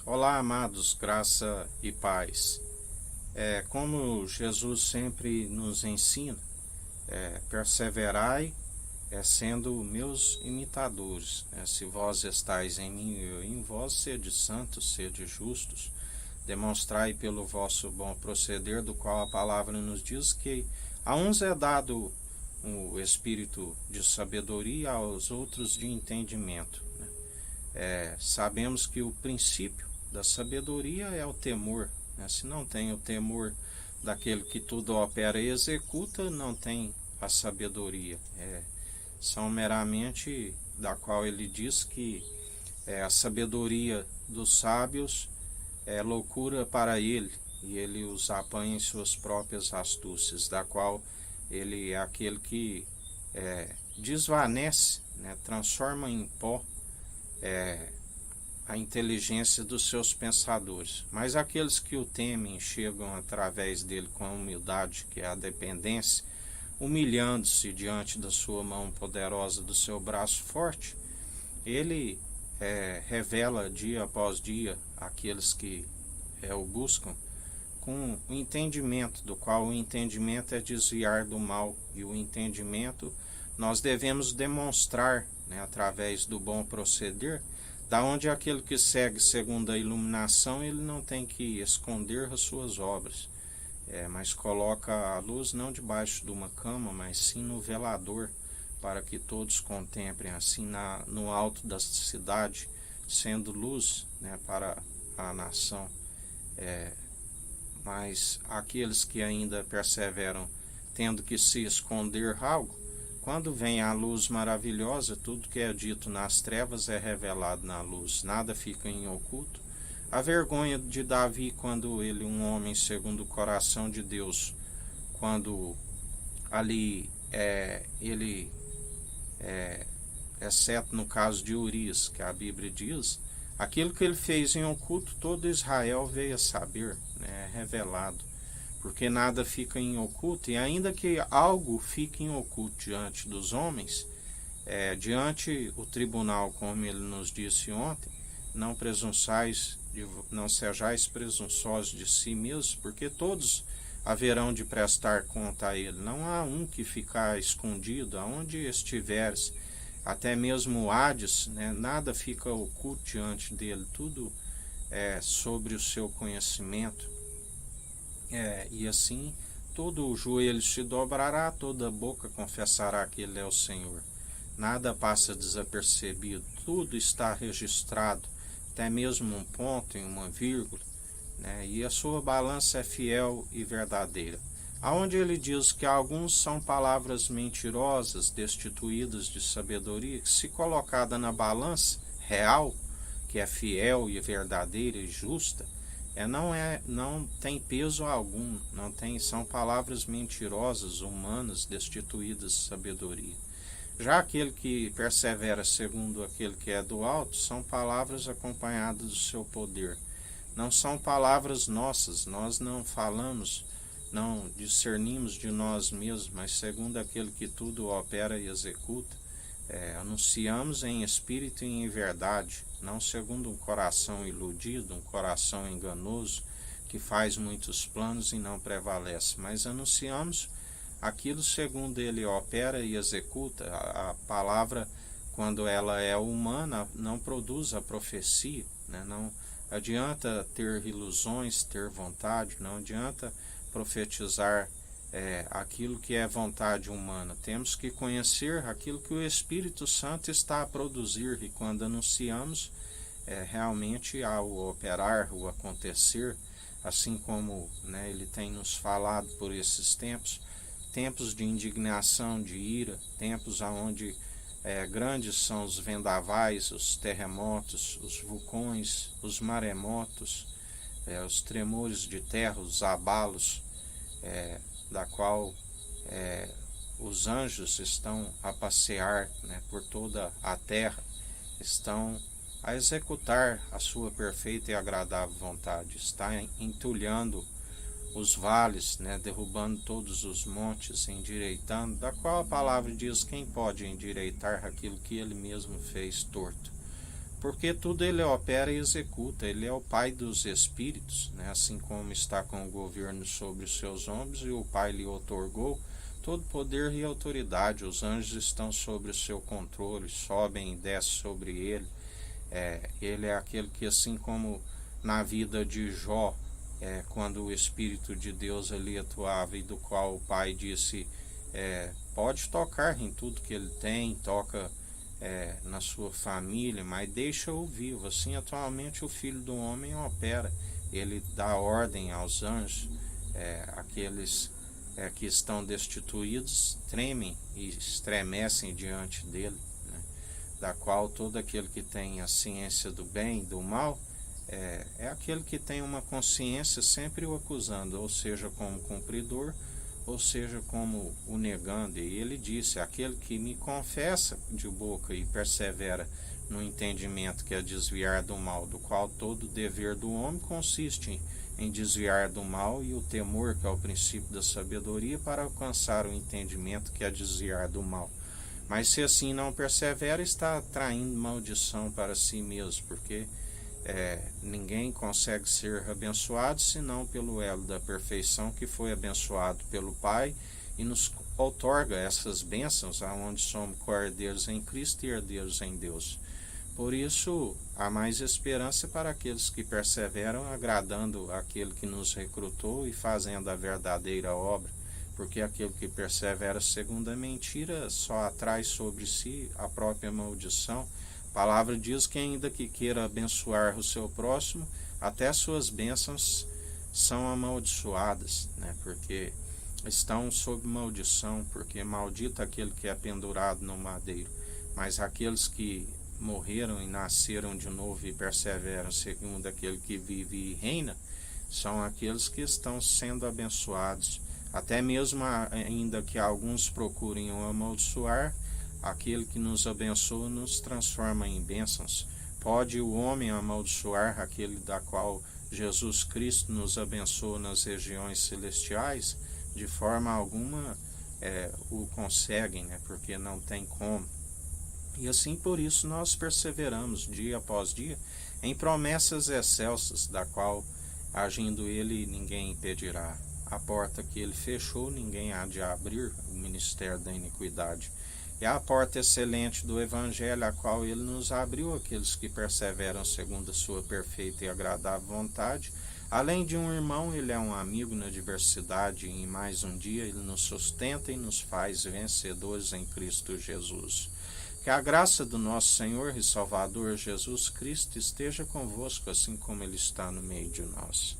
Olá, amados, graça e paz. Como Jesus sempre nos ensina, perseverai sendo meus imitadores. Se vós estáis em mim e eu em vós, sede santos, sede justos. Demonstrai pelo vosso bom proceder, do qual a palavra nos diz que a uns é dado o espírito de sabedoria, aos outros de entendimento. Sabemos que o princípio da sabedoria é o temor. Se não tem o temor daquele que tudo opera e executa, não tem a sabedoria. São meramente da qual ele diz que a sabedoria dos sábios é loucura para ele, e ele os apanha em suas próprias astúcias, da qual ele é aquele que desvanece, transforma em pó a inteligência dos seus pensadores. Mas aqueles que o temem chegam através dele com a humildade, que é a dependência, humilhando-se diante da sua mão poderosa, do seu braço forte. Ele revela dia após dia aqueles que o buscam com o entendimento, do qual o entendimento é desviar do mal, e o entendimento nós devemos demonstrar, através do bom proceder, da onde aquele que segue segundo a iluminação, ele não tem que esconder as suas obras, mas coloca a luz não debaixo de uma cama, mas sim no velador, para que todos contemplem, assim no alto da cidade, sendo luz, para a nação. Mas aqueles que ainda perseveram tendo que se esconder algo, quando vem a luz maravilhosa, tudo que é dito nas trevas é revelado na luz, nada fica em oculto. A vergonha de Davi, quando ele, um homem segundo o coração de Deus, quando ali ele, exceto no caso de Urias, que a Bíblia diz, aquilo que ele fez em oculto, todo Israel veio a saber, é revelado, porque nada fica em oculto, e ainda que algo fique em oculto diante dos homens, diante o tribunal, como ele nos disse ontem, não sejais presunçosos de si mesmos, porque todos haverão de prestar conta a ele. Não há um que ficar escondido, aonde estiveres, até mesmo o Hades, nada fica oculto diante dele, tudo é sobre o seu conhecimento. E assim todo o joelho se dobrará, toda boca confessará que ele é o Senhor. Nada passa desapercebido, tudo está registrado, até mesmo um ponto e uma vírgula, e a sua balança é fiel e verdadeira. Aonde ele diz que alguns são palavras mentirosas, destituídas de sabedoria, que se colocada na balança real, que é fiel e verdadeira e justa, não tem peso algum, são palavras mentirosas, humanas, destituídas de sabedoria. Já aquele que persevera segundo aquele que é do alto, são palavras acompanhadas do seu poder. Não são palavras nossas, nós não falamos, não discernimos de nós mesmos, mas segundo aquele que tudo opera e executa, anunciamos em espírito e em verdade, não segundo um coração iludido, um coração enganoso, que faz muitos planos e não prevalece, mas anunciamos aquilo segundo ele opera e executa. A palavra, quando ela é humana, não produz a profecia, não adianta ter ilusões, ter vontade, não adianta profetizar aquilo que é vontade humana. Temos que conhecer aquilo que o Espírito Santo está a produzir, e quando anunciamos, realmente ao operar, o acontecer, assim como ele tem nos falado por esses tempos de indignação, de ira, tempos onde grandes são os vendavais, os terremotos, os vulcões, os maremotos, os tremores de terra, os abalos, da qual os anjos estão a passear por toda a terra, estão a executar a sua perfeita e agradável vontade, está entulhando os vales, derrubando todos os montes, endireitando, da qual a palavra diz: quem pode endireitar aquilo que ele mesmo fez torto? porque tudo ele opera e executa. Ele é o Pai dos Espíritos, né? Assim como está com o governo sobre os seus ombros, e o Pai lhe outorgou todo poder e autoridade. Os anjos estão sobre o seu controle, sobem e descem sobre ele. Ele é aquele que, assim como na vida de Jó, quando o Espírito de Deus ali atuava, e do qual o Pai disse, pode tocar em tudo que ele tem, toca na sua família, mas deixa-o vivo. Assim, atualmente o Filho do Homem opera. Ele dá ordem aos anjos, aqueles que estão destituídos tremem e estremecem diante dele, né? Da qual todo aquele que tem a ciência do bem e do mal é aquele que tem uma consciência sempre o acusando, ou seja, como cumpridor, ou seja, como o negando. E ele disse, aquele que me confessa de boca e persevera no entendimento, que é desviar do mal, do qual todo o dever do homem consiste em desviar do mal, e o temor, que é o princípio da sabedoria, para alcançar o entendimento, que é desviar do mal. Mas se assim não persevera, está traindo maldição para si mesmo, porque ninguém consegue ser abençoado senão pelo elo da perfeição, que foi abençoado pelo Pai e nos outorga essas bênçãos, aonde somos co-herdeiros em Cristo e herdeiros em Deus. Por isso, há mais esperança para aqueles que perseveram, agradando aquele que nos recrutou e fazendo a verdadeira obra, porque aquele que persevera segundo a mentira só atrai sobre si a própria maldição. A palavra diz que ainda que queira abençoar o seu próximo, até suas bênçãos são amaldiçoadas, né? Porque estão sob maldição, porque maldito aquele que é pendurado no madeiro. Mas aqueles que morreram e nasceram de novo e perseveram segundo aquele que vive e reina, são aqueles que estão sendo abençoados. Até mesmo ainda que alguns procurem o amaldiçoar, aquele que nos abençoa nos transforma em bênçãos. Pode o homem amaldiçoar aquele da qual Jesus Cristo nos abençoa nas regiões celestiais? De forma alguma o conseguem, né? Porque não tem como. E assim, por isso, nós perseveramos dia após dia em promessas excelsas, da qual, agindo ele, ninguém impedirá. A porta que ele fechou, ninguém há de abrir, o ministério da iniquidade. E a porta excelente do Evangelho, a qual ele nos abriu, aqueles que perseveram segundo a sua perfeita e agradável vontade. Além de um irmão, ele é um amigo na diversidade, e em mais um dia ele nos sustenta e nos faz vencedores em Cristo Jesus. Que a graça do nosso Senhor e Salvador Jesus Cristo esteja convosco, assim como ele está no meio de nós.